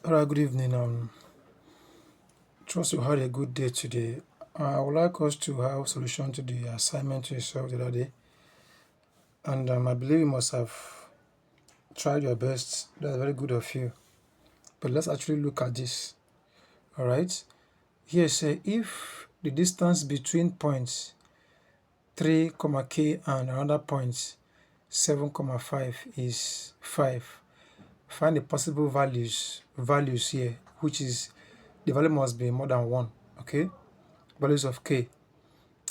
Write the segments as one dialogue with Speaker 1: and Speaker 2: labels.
Speaker 1: Alright, good evening. Trust you had a good day today. I would like us to have solution to the assignment you solved the other day, and I believe you must have tried your best. That's very good of you. But let's actually look at this. All right. Here say if the distance between points 3, k and another point 7, 5 is 5. Find the possible values here, which is the value must be more than 1. Okay. Values of k.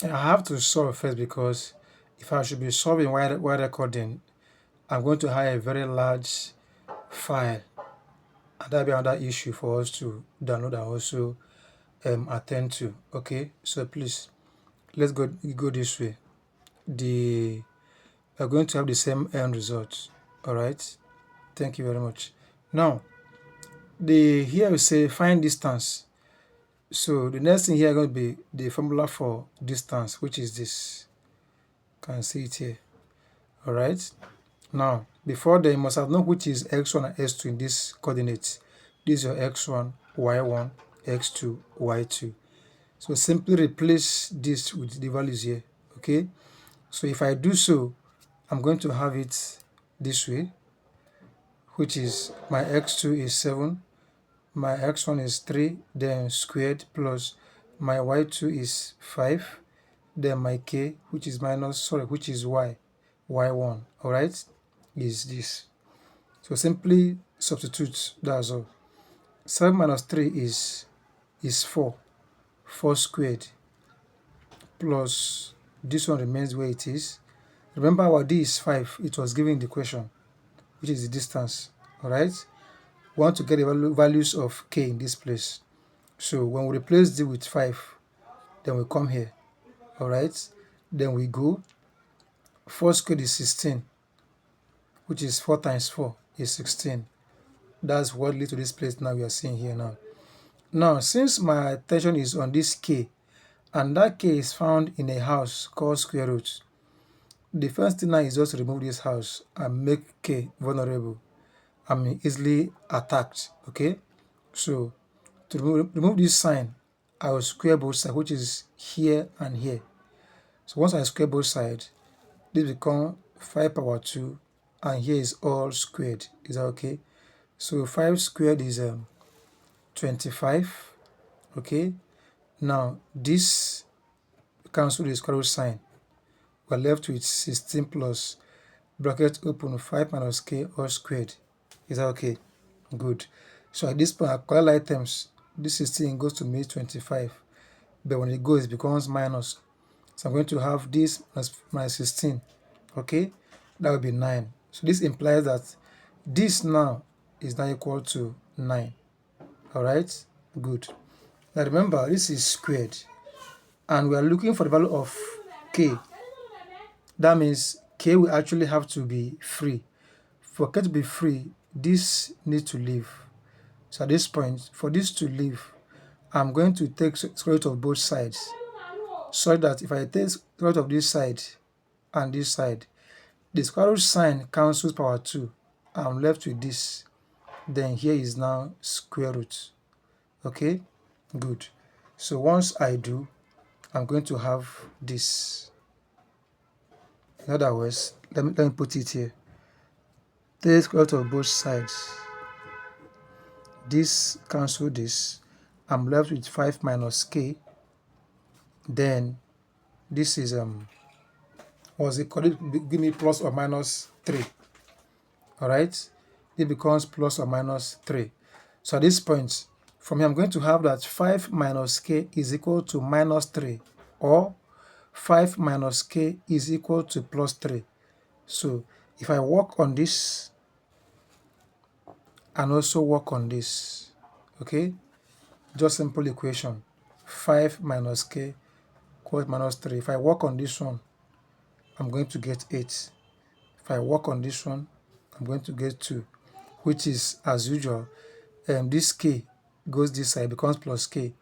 Speaker 1: I have to solve first because if I should be solving while recording, I'm going to have a very large file, and that'll be another issue for us to download and also attend to. Okay, so please let's go this way. We're going to have the same end result. All right. Thank you very much. Now, here we say find distance. So the next thing here is going to be the formula for distance, which is this. Can see it here. All right. Now, before then, you must have known which is x1 and x2 in this coordinates. This is your x1, y1, x2, y2. So simply replace this with the values here. Okay. So if I do so, I'm going to have it this way, which is my x2 is 7, my x1 is 3, then squared plus my y2 is 5, then my k, which is y1, all right, is this. So simply substitute, that's all. 7 minus 3 is 4. 4 squared plus this one remains where it is. Remember our d is 5. It was given in the question, which is the distance. All right. We want to get the values of k in this place. So when we replace d with 5, then we come here. All right. Then we go. 4 squared is 16, which is 4 times 4 is 16. That's what leads to this place now we are seeing here now. Now, since my attention is on this k, and that k is found in a house called square root, the first thing now is just to remove this house and make k vulnerable. I mean, easily attacked. Okay, so to remove this sign, I will square both sides, which is here and here. So once I square both sides, this becomes 5 power 2, and here is all squared. Is that okay? So 5 squared is 25. Okay, now this cancel the square root sign. We're left with 16 plus bracket open 5 minus k all squared. Is that okay? Good. So at this point, I collect items. This 16 goes to me 25, but when it goes, it becomes minus. So I'm going to have this minus 16. Okay, that will be 9. So this implies that this now is now equal to 9. All right, good. Now remember, this is squared, and we are looking for the value of k. That means k will actually have to be free. For k to be free, this needs to leave. So at this point, for this to leave, I'm going to take square root of both sides, so that if I take square root of this side and this side, the square root sign cancels power 2. I'm left with this. Then here is now square root. Okay, good. So once I do, I'm going to have this. In other words, let me put it here. Take square root of both sides. This cancel this. I'm left with 5 minus k. Then this is what's it called? Give me plus or minus 3. All right, it becomes plus or minus 3. So at this point, from here, I'm going to have that 5 minus k is equal to minus 3, or 5 minus k is equal to plus 3. So if I work on this and also work on this, okay, just simple equation, 5 minus k equals minus 3. If I work on this one, I'm going to get 8. If I work on this one, I'm going to get 2, which is, as usual, this k goes this side, becomes plus k.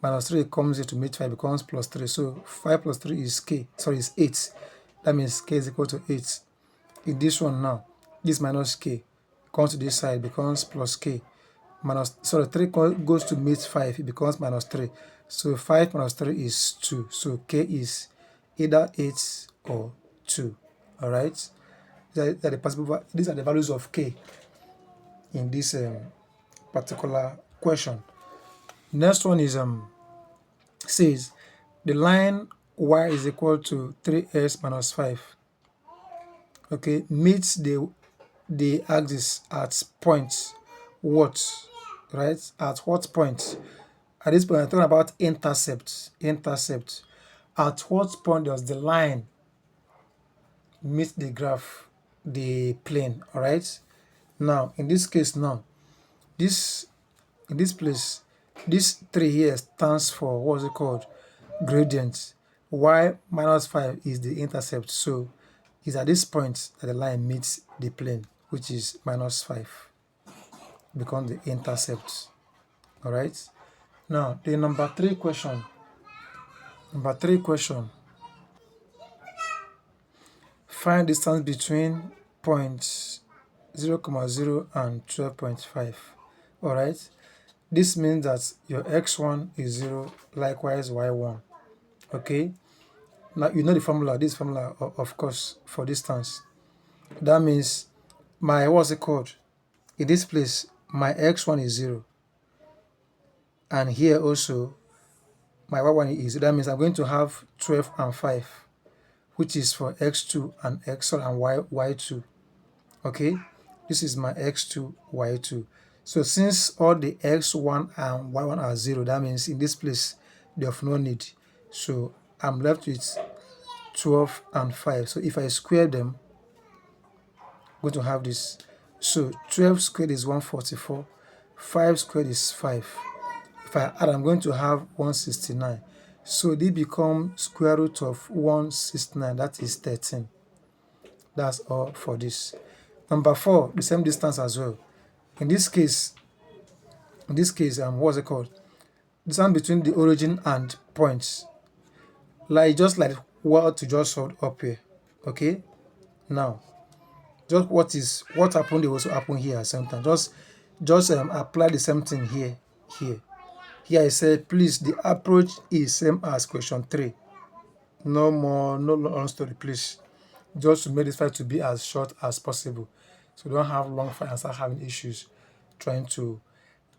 Speaker 1: Minus 3 comes here to meet 5, becomes plus 3. So 5 plus 3 is k. Sorry, is 8. That means k is equal to 8. In this one now, this minus k comes to this side, becomes plus k. 3 goes to meet 5, it becomes minus 3. So 5 minus 3 is 2. So k is either 8 or 2. All right. These are the values of k in this particular question. Next one is says the line y is equal to 3x minus 5. Okay, meets the axis at point what? Right? At what point? At this point, I'm talking about intercept. Intercept. At what point does the line meet the graph, the plane? All right. Now, in this case, now this in this place, this 3 here stands for what's it called? Gradient. Y minus 5 is the intercept. So it's at this point that the line meets the plane, which is minus 5, becomes the intercept. All right. Now the number 3 question. Number 3 question. Find distance between points 0, 0 and 12.5. All right. This means that your x1 is 0, likewise y1. Okay. Now you know the formula. This formula, of course, for distance. That means my, what's it called? In this place, my x1 is 0. And here also, my y1 is 0. That means I'm going to have 12 and 5, which is for x2 and x1 and y2. Okay, this is my x2, y2. So since all the x1 and y1 are 0, that means in this place they have no need. So I'm left with 12 and 5. So if I square them, I'm going to have this. So 12 squared is 144, 5 squared is 5. If I add, I'm going to have 169. So this becomes square root of 169, that is 13. That's all for this. Number 4, the same distance as well. In this case, what's it called? Distance between the origin and points. Just like what you just solved up here. Okay? Now, just what happened, they also happen here at the same time. Just apply the same thing here. Here I said, please, the approach is same as question 3. No more, no long story, please. Just to make this file to be as short as possible, so don't have long files and start having issues trying to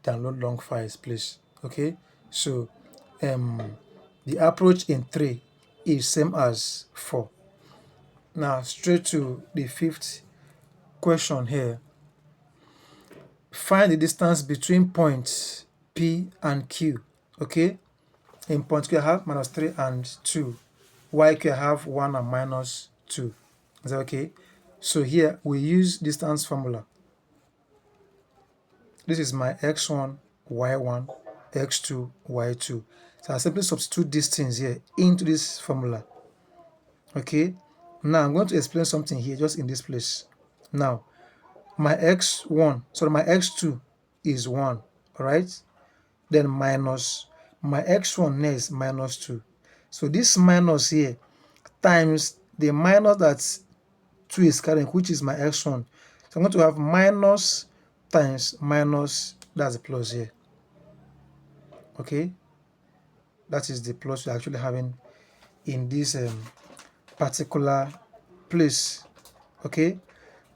Speaker 1: download long files, please. Okay, so the approach in 3 is same as 4. Now straight to the 5th question here. Find the distance between points P and Q. Okay, in point Q I have minus 3 and 2. YQ I have 1 and minus 2. Is that okay? So here we use distance formula. This is my x1, y1, x2, y2. So I simply substitute these things here into this formula. Okay. Now I'm going to explain something here just in this place. Now my x1, so my x2 is 1, all right? Then minus my x1 next minus 2. So this minus here times the minus that 2 is carrying, which is my x1. So I'm going to have minus times minus, that's the plus here. Okay, that is the plus we're actually having in this particular place. Okay,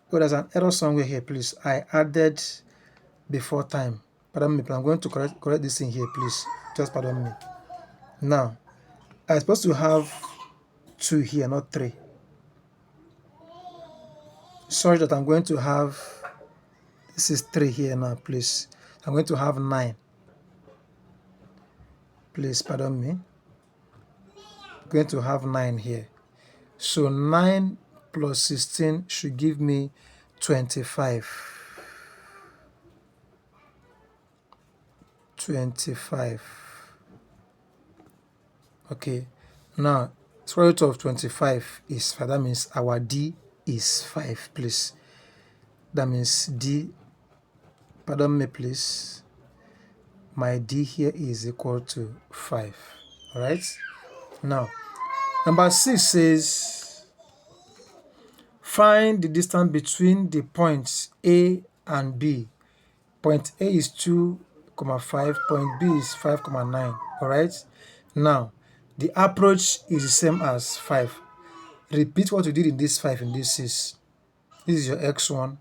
Speaker 1: so there's an error somewhere here, please. I added before time. Pardon me, but I'm going to correct this thing here, please. Just pardon me. Now, I'm supposed to have 2 here, not 3. Sorry that I'm going to have, this is 3 here now, please. I'm going to have 9. Please pardon me. I'm going to have 9 here. So 9 plus 16 should give me 25. 25. Okay. Now, square root of 25 is 5. That means our D is 5, please. That means D, pardon me, please. My D here is equal to 5. All right. Now, number 6 says, find the distance between the points A and B Point A is 2,5, point B is 5,9. All right. Now, the approach is the same as 5. Repeat what you did in this 5 in this 6. This is your x1,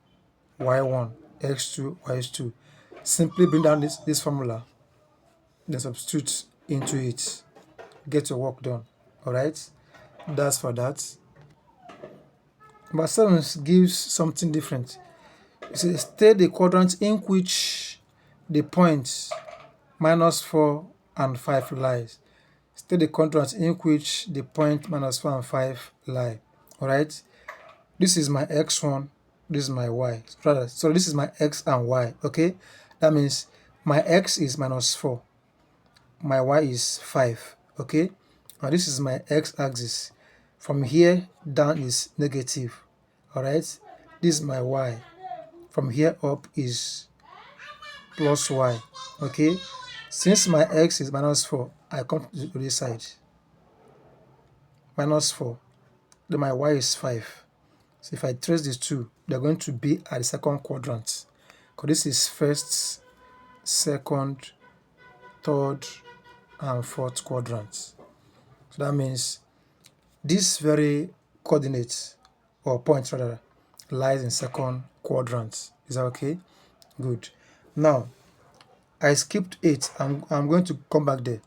Speaker 1: y1, x2, y2. Simply bring down this formula, then substitute into it. Get your work done. All right. That's for that. Number 7 gives something different. It says state the quadrant in which the points -4 and 5 lies. State the quadrant in which the point -4 and 5 lie. All right. This is my x1. This is my y. So this is my x and y. Okay. That means my x is -4. My y is 5. Okay. Now this is my x-axis. From here down is negative. All right. This is my y. From here up is plus y. Okay. Since my x is -4, I come to this side. -4. Then my y is 5. So if I trace these two, they're going to be at the second quadrant. Because this is first, second, third, and fourth quadrants. So that means this very coordinate, or point rather, lies in second quadrant. Is that okay? Good. Now, I skipped 8. I'm going to come back there.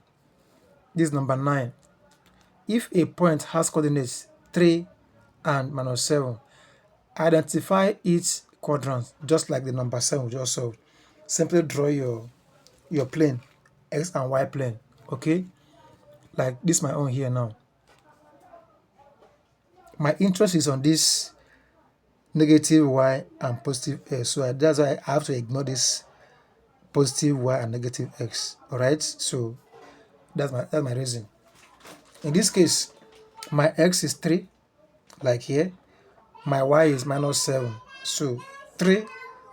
Speaker 1: This is number 9. If a point has coordinates 3 and -7, identify each quadrant, just like the number 7 we just solved. Simply draw your plane, x and y plane. Okay, like this my own here now. My interest is on this negative y and positive x, so that's why I have to ignore this positive y and negative x. All right, so that's my reason. In this case, my x is 3, like here. My y is -7, so 3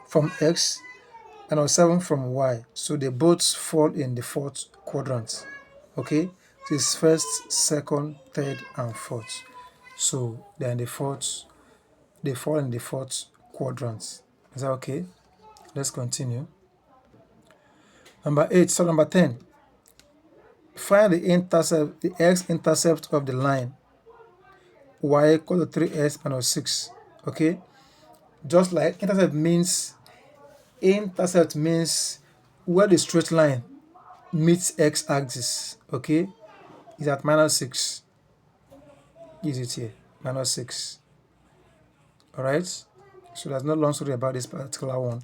Speaker 1: from x, -7 from y, so they both fall in the fourth quadrant. Okay, so it's first, second, third, and fourth. So they're in the fourth. They fall in the fourth quadrant. Is that okay? Let's continue. Number 8. So number 10. Find the intercept, the x-intercept of the line y equal to 3x minus 6. Okay, just like intercept means where the straight line meets x-axis. Okay, is at -6. Is it here? -6. All right. So there's no long story about this particular one.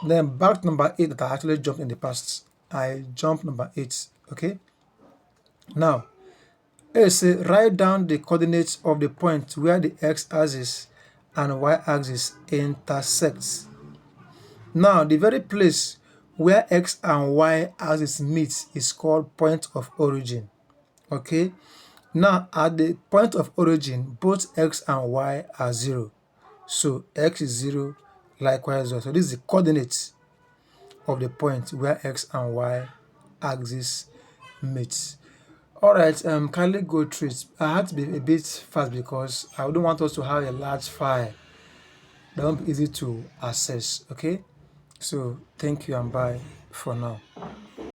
Speaker 1: Then back to number 8 that I actually jumped in the past. I jumped number 8. Okay. Now, let's say write down the coordinates of the point where the x-axis and y-axis intersects. Now, the very place where x and y-axis meet is called point of origin. Okay. Now, at the point of origin, both x and y are 0. So x is 0, likewise 0. So this is the coordinates of the point where x and y axis meet. All right, kindly go through it. I had to be a bit fast because I don't want us to have a large file that won't be easy to access. Okay, so thank you and bye for now.